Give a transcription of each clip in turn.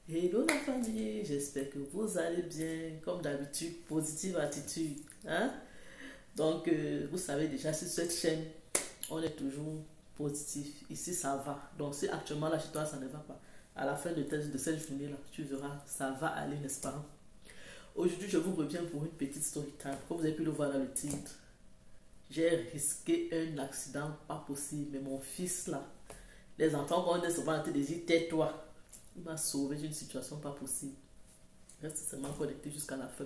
Hello la famille, j'espère que vous allez bien, comme d'habitude, positive attitude. Hein? Donc, vous savez déjà, sur cette chaîne, on est toujours positif. Ici, ça va. Donc, si actuellement là chez toi, ça ne va pas, à la fin de cette journée-là, tu verras, ça va aller, n'est-ce pas? Aujourd'hui, je vous reviens pour une petite story time. Comme vous avez pu le voir dans le titre, j'ai risqué un accident, pas possible. Mais mon fils là, les enfants, quand on est souvent en train de dire tais-toi, il m'a sauvé d'une situation pas possible. Reste seulement connecté jusqu'à la fin.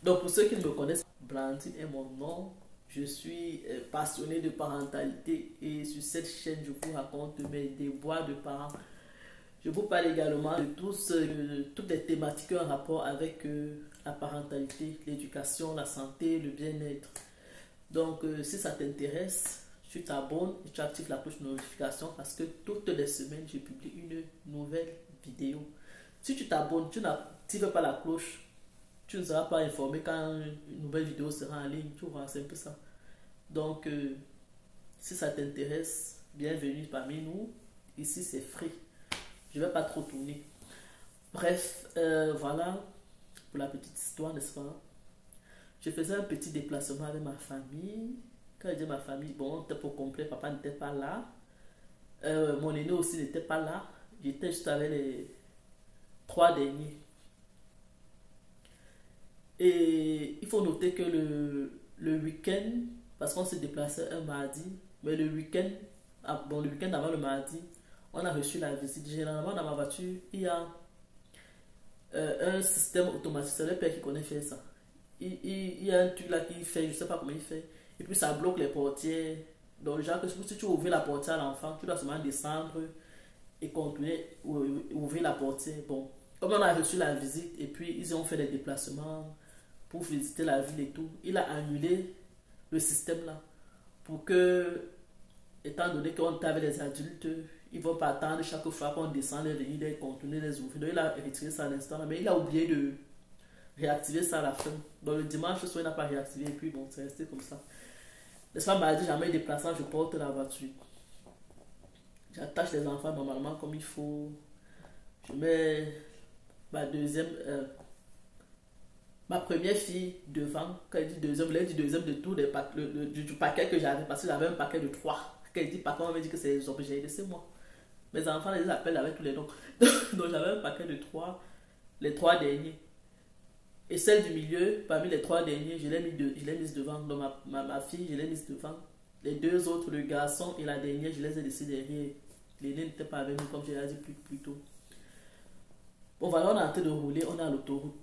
Donc, pour ceux qui ne me connaissent, Blandine est mon nom. Je suis passionné de parentalité et sur cette chaîne, je vous raconte mes déboires de parents. Je vous parle également de toutes les thématiques en rapport avec la parentalité, l'éducation, la santé, le bien-être. Donc, si ça t'intéresse, tu t'abonnes et tu actives la cloche de notification parce que toutes les semaines, je publie une nouvelle vidéo. Si tu t'abonnes, tu n'actives pas la cloche, tu ne seras pas informé quand une nouvelle vidéo sera en ligne. Tu vois, c'est un peu ça. Donc, si ça t'intéresse, bienvenue parmi nous. Ici, c'est free. Je ne vais pas trop tourner. Bref, voilà pour la petite histoire, n'est-ce pas? Je faisais un petit déplacement avec ma famille. Quand je dis ma famille, bon, c'était pour complet, papa n'était pas là. Mon aîné aussi n'était pas là. J'étais juste avec les trois derniers. Et il faut noter que le week-end, parce qu'on s'est déplacé un mardi, mais le week-end, bon, le week-end avant le mardi, on a reçu la visite. Généralement, dans ma voiture, il y a un système automatique. C'est le père qui connaît faire ça. Il y a un truc là qui fait, je ne sais pas comment il fait. Et puis ça bloque les portières. Donc, genre, que si tu ouvres la portière à l'enfant, tu dois seulement descendre et continuer ouvrir la portière. Bon, comme on a reçu la visite et puis ils ont fait des déplacements pour visiter la ville et tout, il a annulé le système là pour que, étant donné qu'on est avec les adultes, ils vont pas attendre chaque fois qu'on descend les venir les contourner, les ouvrir. Donc il a retiré ça à l'instant, mais il a oublié de réactiver ça à la fin. Donc le dimanche soir, il n'a pas réactivé et puis bon, c'est resté comme ça. N'est-ce pas, m'a dit jamais déplaçant, je porte la voiture. J'attache les enfants normalement comme il faut. Je mets ma deuxième, ma première fille devant. Quand elle dit deuxième, elle dit deuxième de tout du paquet que j'avais, parce que j'avais un paquet de 3. Quand elle dit papa, on m'a dit que c'est les objets, c'est moi. Mes enfants les appellent avec tous les noms. Donc j'avais un paquet de 3, les 3 derniers. Et celle du milieu, parmi les 3 derniers, je l'ai mise devant. Donc ma fille, je l'ai mise devant. Les 2 autres, le garçon et la dernière, je les ai laissés derrière. L'aîné n'était pas avec nous, comme je l'ai dit plus tôt. Bon, voilà, on est en train de rouler, on est à l'autoroute.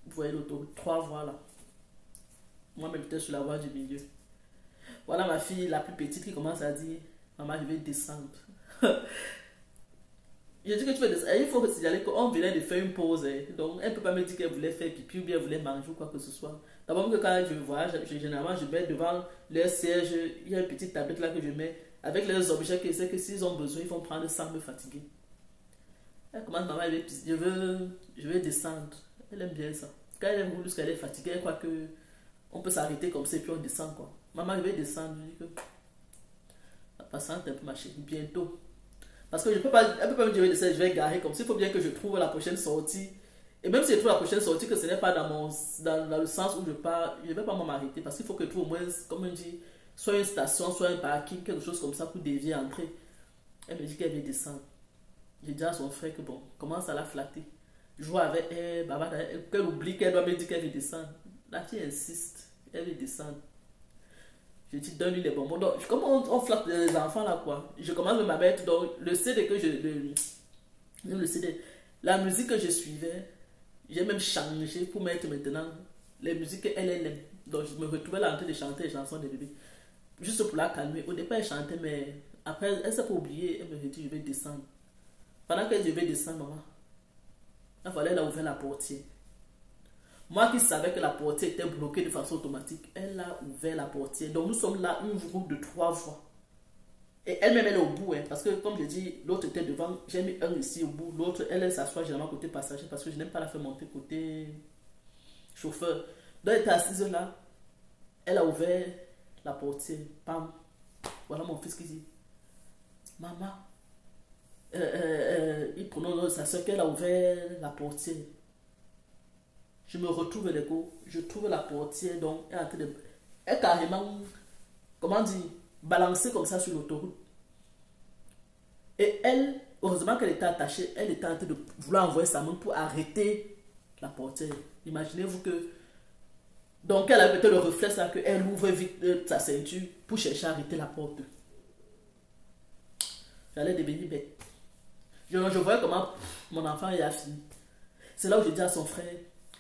Vous voyez l'autoroute, 3 voies là. Moi, j'étais sur la voie du milieu. Voilà ma fille, la plus petite, qui commence à dire maman, je vais descendre. Je dis que tu veux descendre. Il faut signaler qu'on venait de faire une pause. Donc, elle ne peut pas me dire qu'elle voulait faire pipi ou bien elle voulait manger ou quoi que ce soit. D'abord, que quand je voyage, généralement, je mets devant leur siège, il y a une petite tablette là que je mets avec les objets que c'est que s'ils ont besoin, ils vont prendre sans me fatiguer. Elle commence, maman, je veux descendre. Elle aime bien ça. Quand elle aime plus qu'elle est fatiguée, elle croit que on peut s'arrêter comme ça et puis on descend quoi. Maman, je vais descendre. Je dis que la patiente un peu ma chérie, bientôt. Parce que elle peut pas me dire je vais garer comme ça. Il faut bien que je trouve la prochaine sortie. Et même si je trouve la prochaine sortie, que ce n'est pas dans le sens où je pars, je ne vais pas m'arrêter. Parce qu'il faut que je trouve au moins, comme on dit, soit une station, soit un parking, quelque chose comme ça pour dévier, entrer. Elle me dit qu'elle veut descendre. J'ai dit à son frère que bon, commence à la flatter. Joue avec elle, qu'elle oublie qu'elle doit me dire qu'elle veut descendre. La fille insiste, elle veut descendre. Je dis, donne-lui les bonbons. Donc, comme on flatte les enfants là, quoi. Je commence à mettre donc le CD que le CD, la musique que je suivais, j'ai même changé pour mettre maintenant les musiques qu'elle aime. Donc, je me retrouvais là en train de chanter les chansons des bébés. Juste pour la calmer. Au départ, elle chantait, mais après, elle s'est pas oubliée. Elle me dit, je vais descendre. Pendant que je vais descendre, maman, il fallait la ouvrir la portière. Moi qui savais que la portière était bloquée de façon automatique, elle a ouvert la portière. Donc nous sommes là, une route de 3 voies. Et elle-même, elle est au bout, hein, parce que comme je dis, l'autre était devant, j'ai mis un ici au bout, l'autre, elle s'assoit généralement côté passager, parce que je n'aime pas la faire monter côté chauffeur. Donc elle était assise là, elle a ouvert la portière, pam. Voilà mon fils qui dit, maman, prenons sa soeur qu'elle a ouvert la portière. Je me retrouve l'écho, je trouve la portière, donc elle est en train de... Elle est carrément, comment dire, balancée comme ça sur l'autoroute. Et elle, heureusement qu'elle était attachée, elle était en train de vouloir envoyer sa main pour arrêter la portière. Imaginez-vous que... Donc elle a peut-être le réflexe là qu'elle ouvre vite sa ceinture pour chercher à arrêter la porte. J'allais devenir bête. Je voyais comment mon enfant y a fini. C'est là où je dis à son frère,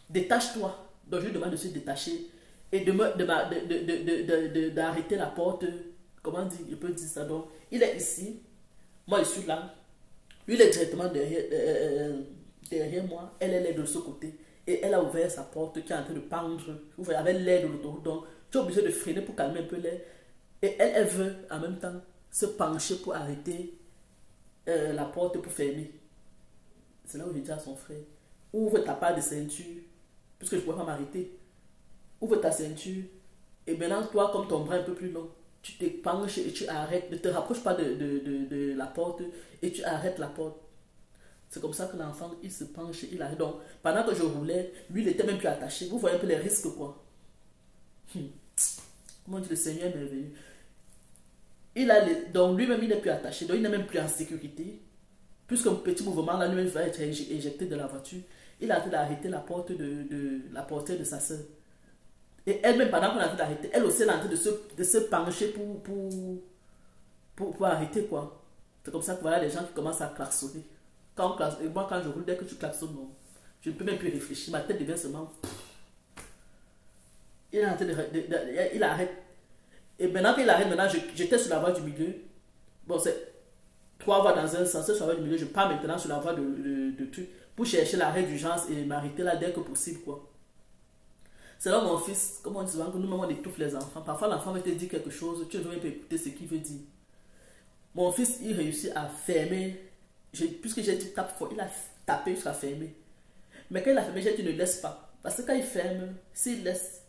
détache-toi. Donc je lui demande de se détacher et d'arrêter la porte. Comment dire, je peux dire ça. Donc il est ici, moi je suis là. Lui il est directement derrière moi, elle est de ce côté. Et elle a ouvert sa porte qui est en train de pendre. Vous voyez, avec l'air de l'autoroute. Donc tu es obligé de freiner pour calmer un peu l'air. Et elle veut en même temps se pencher pour arrêter la porte pour fermer. C'est là où je dis à son frère, ouvre ta part de ceinture, puisque je ne pourrais pas m'arrêter. Ouvre ta ceinture, et maintenant toi, comme ton bras est un peu plus long, tu te penches et tu arrêtes, ne te rapproche pas de la porte, et tu arrêtes la porte. C'est comme ça que l'enfant, il se penche, il arrête. Donc, pendant que je roulais, lui, il était même plus attaché. Vous voyez un peu les risques, quoi. Comment dire, le Seigneur est merveilleux. Donc lui-même, il n'est plus attaché, donc il n'est même plus en sécurité. Puisqu'un petit mouvement, là, lui-même va être éjecté de la voiture. Il a arrêté d'arrêter la porte la portière de sa soeur. Et elle-même, pendant qu'on a arrêté d'arrêter, elle aussi, elle est en train de se pencher pour arrêter, quoi. C'est comme ça que voilà les gens qui commencent à klaxonner. Et moi, quand je roule, dès que tu klaxonnes, non, je ne peux même plus réfléchir. Ma tête devient seulement... Il est en train il arrête. Et maintenant qu'il arrête, j'étais sur la voie du milieu. Bon, c'est 3 voies dans un sens. Sur la voie du milieu, je pars maintenant sur la voie de truc pour chercher l'arrêt d'urgence et m'arrêter là dès que possible, quoi. C'est là mon fils, comme on dit souvent, que nous-mêmes on étouffe les enfants. Parfois, l'enfant va te dire quelque chose, tu ne veux même pas écouter ce qu'il veut dire. Mon fils, il réussit à fermer. Puisque j'ai dit tape fort, il a tapé jusqu'à fermer. Mais quand il a fermé, j'ai dit ne laisse pas. Parce que quand il ferme, s'il laisse,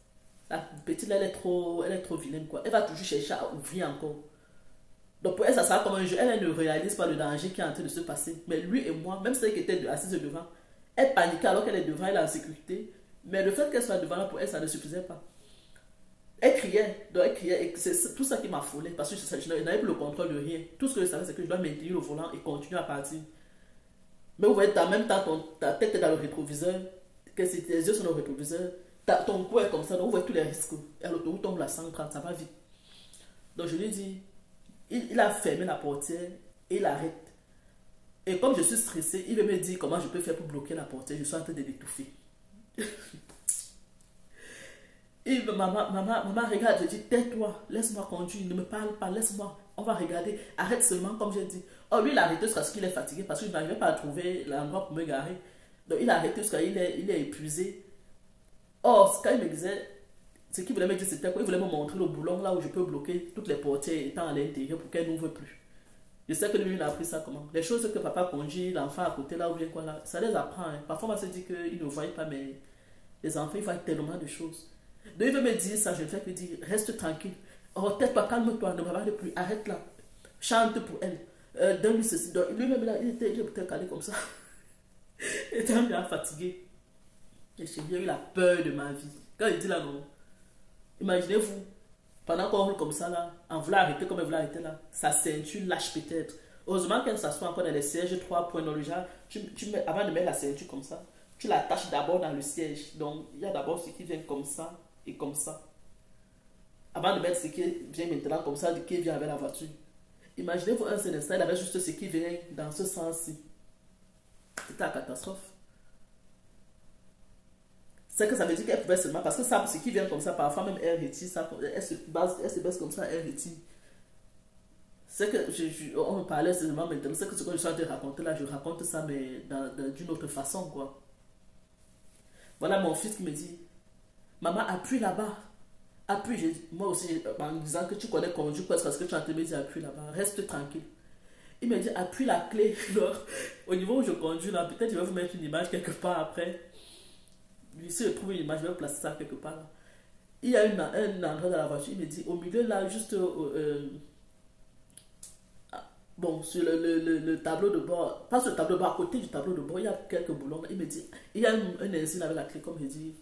la petite là, elle est trop vilaine, quoi. Elle va toujours chercher à ouvrir encore. Donc pour elle, ça sera comme un jeu. Elle ne réalise pas le danger qui est en train de se passer. Mais lui et moi, même celle qui était assise devant, elle paniquait alors qu'elle est devant, elle est en sécurité. Mais le fait qu'elle soit devant, pour elle, ça ne suffisait pas. Elle criait, donc elle criait, et c'est tout ça qui m'a affolé, parce que je n'avais plus le contrôle de rien. Tout ce que je savais, c'est que je dois maintenir le volant et continuer à partir. Mais vous voyez, en même temps, ta tête est dans le rétroviseur, que si tes yeux sont dans le rétroviseur, ton cou est comme ça, donc vous voyez tous les risques. Et à l'autoroute, on la 130, ça va vite. Donc je lui ai dit, il a fermé la portière et il arrête. Et comme je suis stressé, il veut me dire comment je peux faire pour bloquer la portière. Je suis en train de l'étouffer. Et maman, regarde, je dis, tais-toi, laisse-moi conduire, ne me parle pas, laisse-moi, on va regarder, arrête seulement, comme j'ai dit. Oh, lui, il a arrêté jusqu'à ce qu'il est fatigué, parce que je n'arrivais pas à trouver l'endroit pour me garer. Donc, il a arrêté jusqu'à il est épuisé. Or, quand il me disait, ce qu'il voulait me dire, c'était quoi? Il voulait me montrer le boulon là où je peux bloquer toutes les portières étant à l'intérieur pour qu'elles n'ouvrent plus. Je sais que lui, il a appris ça comment. Les choses que papa conduit, l'enfant à côté là ou bien quoi là, ça les apprend. Hein. Parfois, on se dit qu'ils ne voient pas, mais les enfants, ils voient tellement de choses. Donc il veut me dire ça, je vais lui dire, reste tranquille. Oh, tais-toi, calme-toi, ne me parle plus, arrête là. Chante pour elle. Donne-lui ceci. Donc lui-même, il était calé comme ça. Il était bien fatigué. Et j'ai bien eu la peur de ma vie. Quand il dit là, non. Imaginez-vous, pendant qu'on roule comme ça là, en voulant arrêter comme elle voulait arrêter là, sa ceinture lâche peut-être. Heureusement qu'elle s'assoit encore dans les sièges 3 points dans le genre. Avant de mettre la ceinture comme ça, tu l'attaches d'abord dans le siège. Donc il y a d'abord ce qui vient comme ça et comme ça. Avant de mettre ce qui vient maintenant comme ça, qui vient avec la voiture. Imaginez-vous un seul instant, il avait juste ce qui vient dans ce sens-ci. C'était la catastrophe. C'est que ça veut dire qu'elle pouvait seulement, parce que ça, ce qui vient comme ça, parfois même elle retire ça, elle se baisse comme ça, elle retire. C'est que on me parlait seulement maintenant, c'est que ce que je suis en train de raconter là, je raconte ça, mais d'une autre façon, quoi. Voilà mon fils qui me dit, maman, appuie là-bas. Appuie, moi aussi, en disant que tu connais conduire, parce que tu es en train de me dire, appuie là-bas, reste tranquille. Il me dit, appuie la clé. Alors, au niveau où je conduis là, peut-être je vais vous mettre une image quelque part après. Si je trouve une image, je vais placer ça quelque part là. Il y a un endroit dans la voiture, il me dit, au milieu là, juste Bon, sur le tableau de bord, pas sur le tableau de bord, à côté du tableau de bord, il y a quelques boulons. Il me dit, il y a un insigne avec la clé, comme je dis.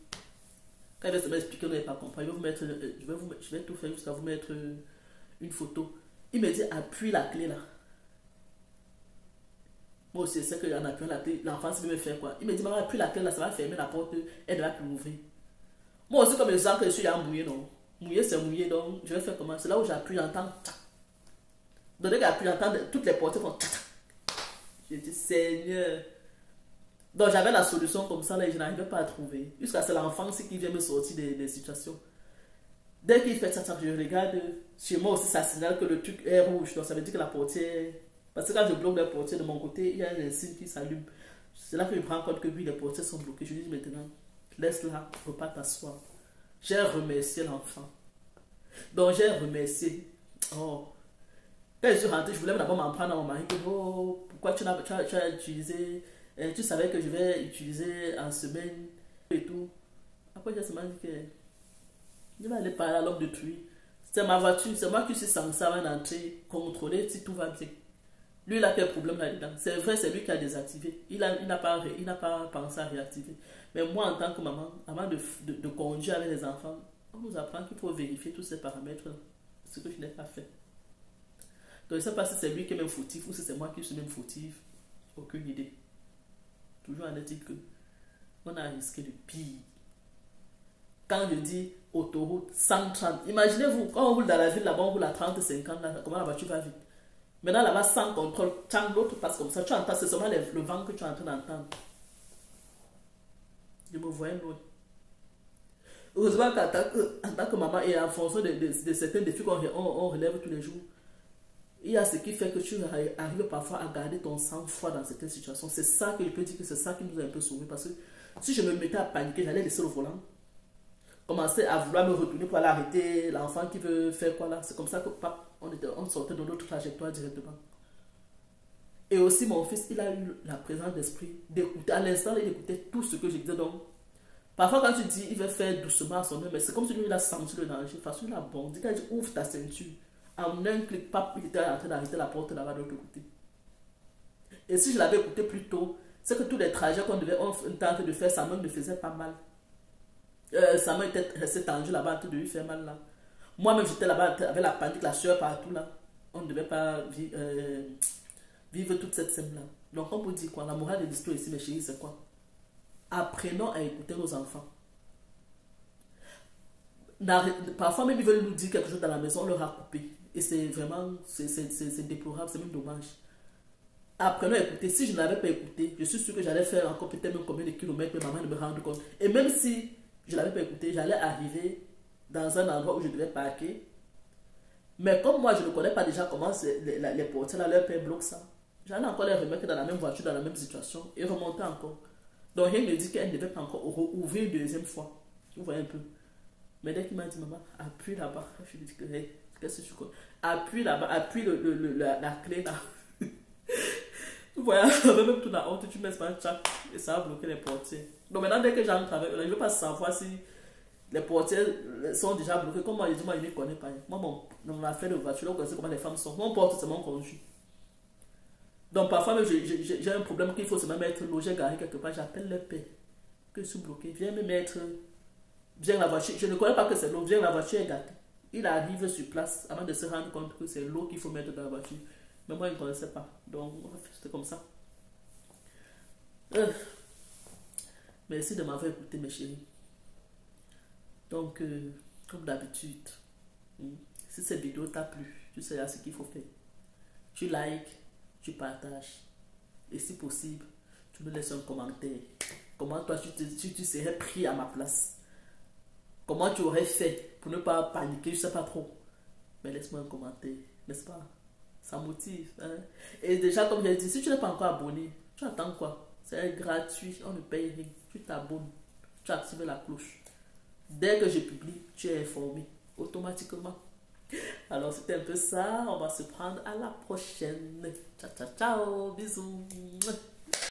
Quand il va se m'expliquer, vous n'avez pas compris. Je vais tout faire jusqu'à vous mettre une photo. Il me dit, appuie la clé là. Moi aussi, c'est que en appuyant la clé, l'enfant veut me faire quoi. Il me dit, maman, appuie la clé là, ça va fermer la porte, elle ne va plus ouvrir. Moi aussi, comme je sens que je suis là mouillé, non. Mouillé, c'est mouillé, donc je vais faire comment? C'est là où j'appuie, j'entends. Donc, dès que j'appuie, j'entends toutes les portes font. Je dis, Seigneur. Donc, j'avais la solution comme ça, là, et je n'arrivais pas à trouver. Jusqu'à c'est l'enfant aussi qui vient me sortir des situations. Dès qu'il fait ça, je regarde. Chez moi aussi, ça signale que le truc est rouge. Donc, ça veut dire que la portière. Parce que quand je bloque la portière de mon côté, il y a un signe qui s'allume. C'est là que je me rends compte que oui, les portières sont bloquées. Je lui dis maintenant, laisse-la, ne pas t'asseoir. J'ai remercié l'enfant. Donc, j'ai remercié. Oh. Quand je suis rentré, je voulais d'abord m'en prendre à mon mari. Oh, pourquoi tu as utilisé. Tu savais que je vais utiliser en semaine et tout. Après, j'ai seulement dit que je vais aller parler à l'homme de pluie. C'est ma voiture, c'est moi qui suis censé avant d'entrer, contrôler si tout va bien. Lui, il a quel problème là-dedans? C'est vrai, c'est lui qui a désactivé. Il n'a pas pensé à réactiver. Mais moi, en tant que maman, avant de conduire avec les enfants, on nous apprend qu'il faut vérifier tous ces paramètres-là. Ce que je n'ai pas fait. Donc, je ne sais pas si c'est lui qui est même fautif ou si c'est moi qui suis même fautif. Aucune idée. Toujours en est-il que on a risqué le pire. Quand je dis autoroute 130, imaginez-vous, quand on roule dans la ville là-bas, on roule à 30, 50, là, comment la voiture va vite. Maintenant là-bas, sans contrôle, quand l'autre passe comme ça, tu entends, c'est seulement le vent que tu es en train d'entendre. Je me voyais loin. Heureusement qu'en tant que maman et en fonction de certains défis qu'on relève tous les jours, il y a ce qui fait que tu arrives parfois à garder ton sang-froid dans certaines situations. C'est ça que je peux dire que c'est ça qui nous a un peu sauvés. Parce que si je me mettais à paniquer, j'allais laisser le volant. Commencer à vouloir me retourner pour aller arrêter l'enfant qui veut faire quoi là. C'est comme ça que on sortait de notre trajectoire directement. Et aussi mon fils, il a eu la présence d'esprit d'écouter. À l'instant, il écoutait tout ce que je disais. Donc, parfois quand tu dis, il veut faire doucement à son œuvre, mais c'est comme si lui, il a senti le danger. Parce qu'il a bondi. Quand il dit, ouvre ta ceinture. En un clic, il était en train d'arrêter la porte là-bas de l'autre côté. Et si je l'avais écouté plus tôt, c'est que tous les trajets qu'on tentait de faire, sa main ne faisait pas mal. Sa main était restée tendue là-bas en train de lui faire mal là. Moi-même, j'étais là-bas avec la panique, la sueur partout là. On ne devait pas vivre toute cette scène-là. Donc, on peut dire quoi? La morale de l'histoire ici, mes chéris, c'est quoi? Apprenons à écouter nos enfants. Parfois, même ils veulent nous dire quelque chose dans la maison, on leur a coupé. Et c'est vraiment, c'est déplorable, c'est même dommage. Apprenons à écouter. Si je n'avais pas écouté, je suis sûr que j'allais faire encore peut-être même combien de kilomètres, mais maman ne me rende compte. Et même si je ne l'avais pas écouté, j'allais arriver dans un endroit où je devais parquer. Mais comme moi, je ne connais pas déjà comment les portiers, leur père bloque ça. J'allais encore les remettre dans la même voiture, dans la même situation, et remonter encore. Donc, rien ne me dit qu'elle ne devait pas encore ouvrir une deuxième fois. Vous voyez un peu. Mais dès qu'il m'a dit, maman, appuie là-bas, je lui ai dit que, hey, qu'est-ce que tu crois? Appuie là-bas, appuie la clé là. Vous voyez, même tout la honte, tu mets ça et ça va bloquer les portiers. Donc maintenant, dès que j'entre avec eux, je ne veux pas savoir si les portiers sont déjà bloqués. Comme moi, je dis, moi, je ne connais pas. Moi, mon affaire de voiture, on sait comment les femmes sont. Mon porte, c'est mon conduit. Donc parfois, j'ai un problème qu'il faut se mettre logé, garé quelque part. J'appelle le père, que je suis bloqué. Viens me mettre. Viens la voiture. Je ne connais pas que c'est l'eau. Viens la voiture est gâtée. Il arrive sur place avant de se rendre compte que c'est l'eau qu'il faut mettre dans la voiture. Mais moi, je ne connaissais pas. Donc, c'était comme ça. Merci de m'avoir écouté, mes chéris. Donc, comme d'habitude, si cette vidéo t'a plu, tu sais ce qu'il faut faire. Tu likes, tu partages. Et si possible, tu me laisses un commentaire. Comment toi, tu serais pris à ma place? Comment tu aurais fait pour ne pas paniquer? Je ne sais pas trop. Mais laisse-moi un commentaire, n'est-ce pas? Ça motive. Hein? Et déjà, comme je l'ai dit, si tu n'es pas encore abonné, tu attends quoi? C'est gratuit, on ne paye rien. Tu t'abonnes, tu actives la cloche. Dès que je publie, tu es informé automatiquement. Alors, c'était un peu ça. On va se prendre à la prochaine. Ciao, ciao, ciao. Bisous.